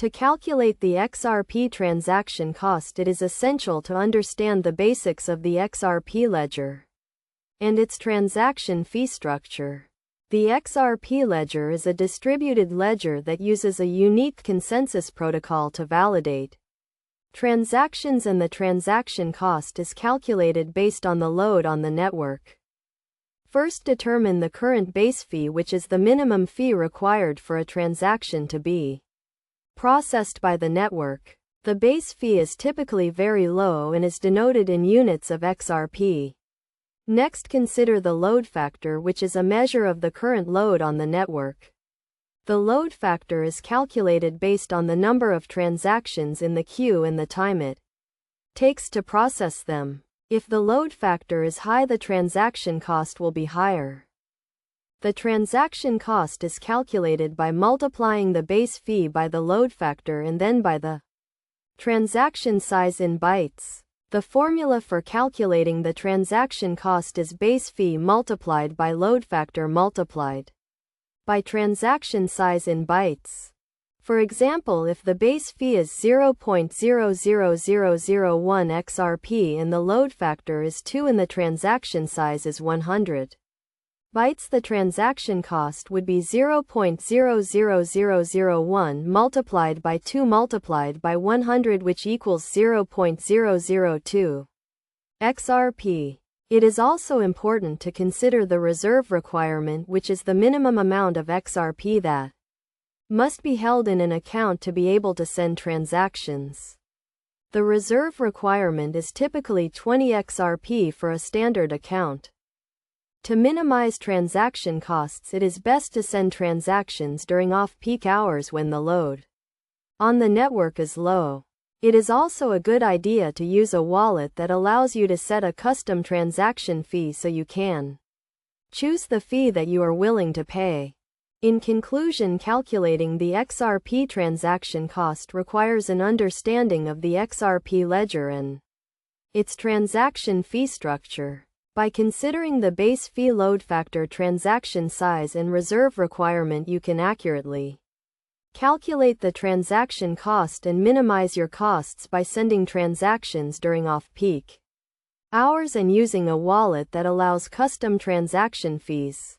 To calculate the XRP transaction cost, it is essential to understand the basics of the XRP ledger and its transaction fee structure. The XRP ledger is a distributed ledger that uses a unique consensus protocol to validate transactions, and the transaction cost is calculated based on the load on the network. First, determine the current base fee, which is the minimum fee required for a transaction to be processed by the network. The base fee is typically very low and is denoted in units of XRP. Next, consider the load factor, which is a measure of the current load on the network. The load factor is calculated based on the number of transactions in the queue and the time it takes to process them. If the load factor is high, the transaction cost will be higher. The transaction cost is calculated by multiplying the base fee by the load factor and then by the transaction size in bytes. The formula for calculating the transaction cost is base fee multiplied by load factor multiplied by transaction size in bytes. For example, if the base fee is 0.00001 XRP and the load factor is 2 and the transaction size is 100 bytes, the transaction cost would be 0.00001 multiplied by 2 multiplied by 100, which equals 0.002 XRP. It is also important to consider the reserve requirement, which is the minimum amount of XRP that must be held in an account to be able to send transactions. The reserve requirement is typically 20 XRP for a standard account. To minimize transaction costs, it is best to send transactions during off-peak hours when the load on the network is low. It is also a good idea to use a wallet that allows you to set a custom transaction fee so you can choose the fee that you are willing to pay. In conclusion, calculating the XRP transaction cost requires an understanding of the XRP ledger and its transaction fee structure. By considering the base fee, load factor, transaction size, and reserve requirement, you can accurately calculate the transaction cost and minimize your costs by sending transactions during off-peak hours and using a wallet that allows custom transaction fees.